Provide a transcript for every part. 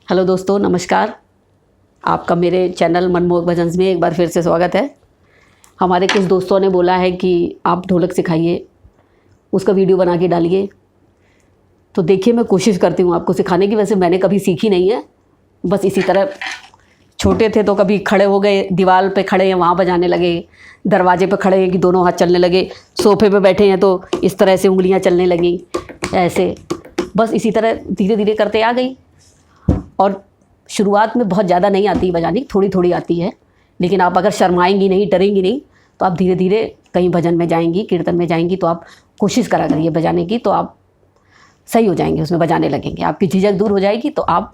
Hello दोस्तों, नमस्कार। आपका मेरे चैनल मनमोहक भजन्स में एक बार फिर से स्वागत है। हमारे कुछ दोस्तों ने बोला है कि आप ढोलक सिखाइए, उसका वीडियो बना के डालिए। तो देखिए, मैं कोशिश करती हूँ आपको सिखाने की। वैसे मैंने कभी सीखी नहीं है, बस इसी तरह छोटे थे तो कभी खड़े हो गए, दीवार पे खड़े हैं वहाँ बजाने लगे, दरवाजे पे खड़े हैं कि दोनों हाथ चलने लगे, सोफे पे बैठे हैं तो इस तरह से उंगलियाँ चलने लगी, ऐसे बस इसी तरह धीरे धीरे करते आ गई। और शुरुआत में बहुत ज़्यादा नहीं आती बजानी, थोड़ी थोड़ी आती है। लेकिन आप अगर शर्माएंगी नहीं, डरेंगी नहीं, तो आप धीरे धीरे कहीं भजन में जाएंगी, कीर्तन में जाएंगी, तो आप कोशिश करा करिए बजाने की, तो आप सही हो जाएंगे, उसमें बजाने लगेंगे। आपकी झिझक दूर हो जाएगी तो आप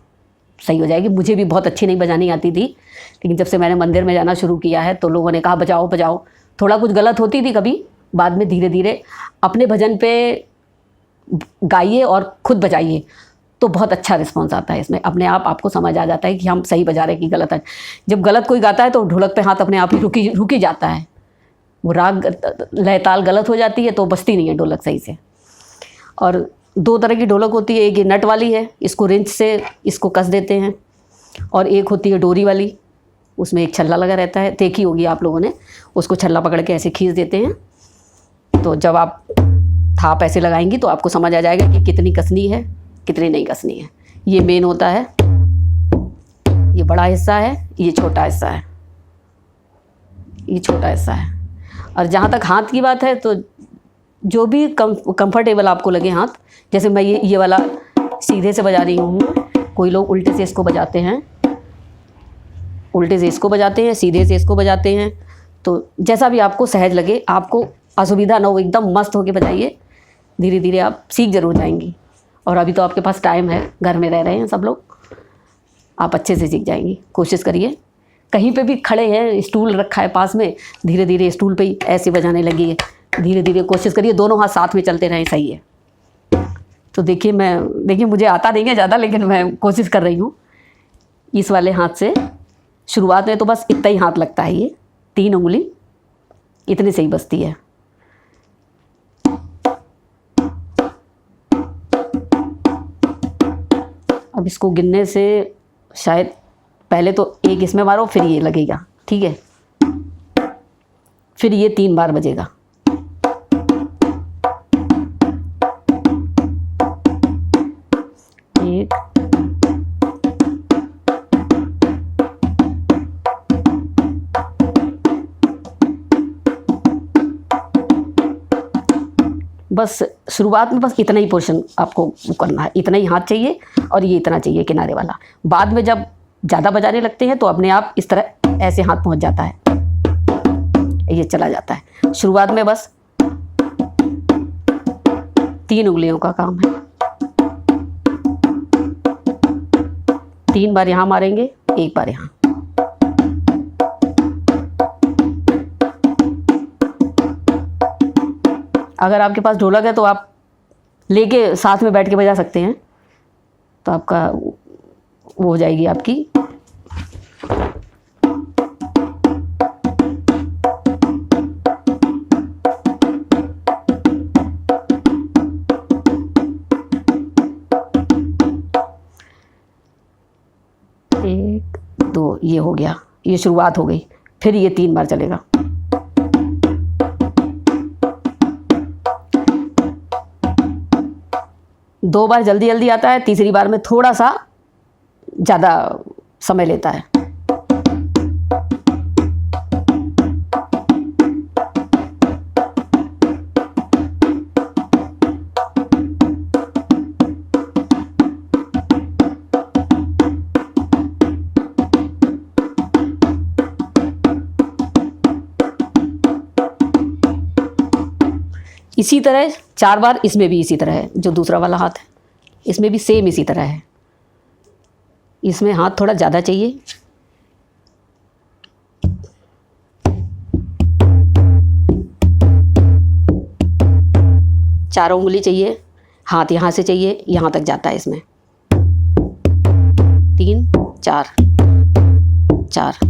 सही हो जाएगी। मुझे भी बहुत अच्छी नहीं बजानी आती थी, लेकिन जब से मैंने मंदिर में जाना शुरू किया है तो लोगों ने कहा बजाओ बजाओ। थोड़ा कुछ गलत होती थी कभी, बाद में धीरे धीरे अपने भजन पे गाइए और खुद बजाइए तो बहुत अच्छा रिस्पॉन्स आता है। इसमें अपने आप आपको समझ आ जाता है कि हम सही बजा रहे हैं कि गलत है। जब गलत कोई गाता है तो ढोलक पे हाथ अपने आप ही रुकी जाता है। वो राग लय ताल गलत हो जाती है तो बजती नहीं है ढोलक सही से। और दो तरह की ढोलक होती है, एक ये नट वाली है, इसको रिंच से इसको कस देते हैं, और एक होती है डोरी वाली, उसमें एक छल्ला लगा रहता है, देखी होगी आप लोगों ने। उसको छल्ला पकड़ के ऐसे खींच देते हैं, तो जब आप थाप ऐसे लगाएंगी तो आपको समझ आ जाएगा कि कितनी कसनी है कितनी नहीं कसनी है। ये मेन होता है, ये बड़ा हिस्सा है, ये छोटा हिस्सा है, ये छोटा हिस्सा है। और जहाँ तक हाथ की बात है तो जो भी कंफर्टेबल आपको लगे हाथ, जैसे मैं ये वाला सीधे से बजा रही हूँ, कोई लोग उल्टे से इसको बजाते हैं, उल्टे से इसको बजाते हैं, सीधे से इसको बजाते हैं। तो जैसा भी आपको सहज लगे, आपको असुविधा ना हो, एकदम मस्त होके बजाइए। धीरे धीरे आप सीख जरूर जाएंगी। और अभी तो आपके पास टाइम है, घर में रह रहे हैं सब लोग, आप अच्छे से सीख जाएंगी। कोशिश करिए। कहीं पे भी खड़े हैं, स्टूल रखा है पास में, धीरे धीरे स्टूल पे ही ऐसे बजाने लगिए। धीरे धीरे कोशिश करिए, दोनों हाथ साथ में चलते रहें, सही है। तो देखिए मुझे आता नहीं है ज़्यादा, लेकिन मैं कोशिश कर रही हूँ। इस वाले हाथ से शुरुआत में तो बस इतना ही हाथ लगता है, ये 3 उंगली इतनी से ही बजती है। अब इसको गिनने से शायद पहले तो एक इसमें मारो, फिर ये लगेगा, ठीक है, फिर ये 3 बार बजेगा। एक, बस शुरुआत में बस इतना ही पोर्शन आपको करना है, इतना ही हाथ चाहिए और ये इतना चाहिए किनारे वाला। बाद में जब ज़्यादा बजाने लगते हैं तो अपने आप इस तरह ऐसे हाथ पहुंच जाता है, ये चला जाता है। शुरुआत में बस 3 उंगलियों का काम है। 3 बार यहाँ मारेंगे, 1 बार यहाँ। अगर आपके पास ढोलक है तो आप लेके साथ में बैठ के बजा सकते हैं, तो आपका वो हो जाएगी आपकी। एक, 2, ये हो गया, ये शुरुआत हो गई। फिर ये 3 बार चलेगा। दो बार जल्दी जल्दी आता है, तीसरी बार में थोड़ा सा ज़्यादा समय लेता है। इसी तरह 4 बार इसमें भी इसी तरह है। जो दूसरा वाला हाथ है इसमें भी सेम इसी तरह है। इसमें हाथ थोड़ा ज़्यादा चाहिए। चारों उंगली चाहिए, हाथ यहाँ से चाहिए, यहाँ तक जाता है इसमें। 3, 4, 4।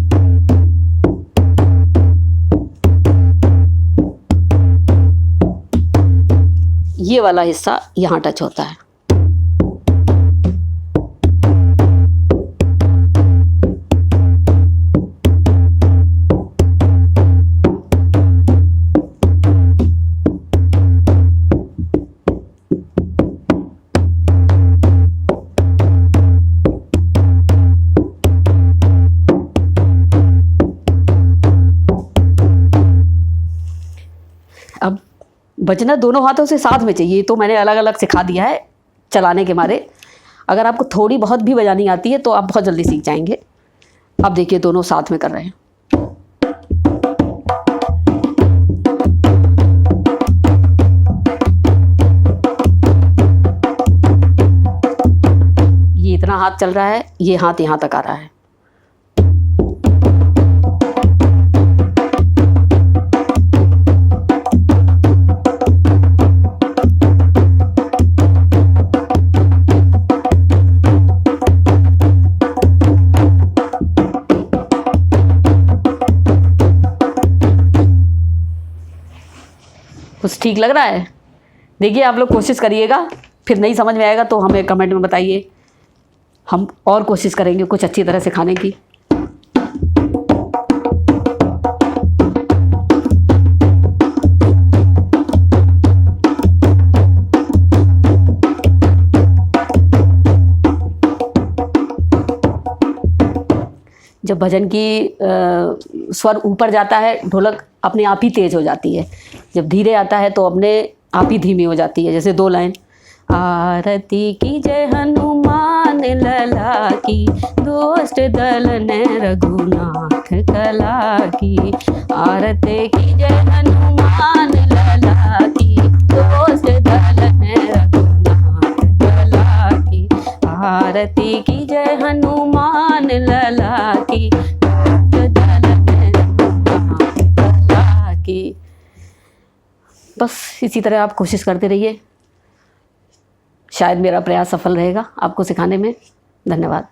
ये वाला हिस्सा यहाँ टच होता है। बजना दोनों हाथों से साथ में चाहिए। तो मैंने अलग अलग सिखा दिया है चलाने के मारे। अगर आपको थोड़ी बहुत भी बजानी आती है तो आप बहुत जल्दी सीख जाएंगे। अब देखिए दोनों साथ में कर रहे हैं। ये इतना हाथ चल रहा है, ये हाथ यहाँ तक आ रहा है। कुछ ठीक लग रहा है? देखिए आप लोग कोशिश करिएगा, फिर नहीं समझ में आएगा तो हमें कमेंट में बताइए, हम और कोशिश करेंगे कुछ अच्छी तरह सिखाने की। जब भजन की स्वर ऊपर जाता है, ढोलक अपने आप ही तेज हो जाती है। जब धीरे आता है तो अपने आप ही धीमी हो जाती है। जैसे 2 लाइन, आरती की जय हनुमान लला की, दोस्त दलन रघुनाथ कला की। आरती की जय हनुमान लला की, दोस्त दलन रघुनाथ कला की। आरती की जय हनुमान लला की, दोस्त दलन रघुनाथ कला की। बस इसी तरह आप कोशिश करते रहिए, शायद मेरा प्रयास सफल रहेगा आपको सिखाने में। धन्यवाद।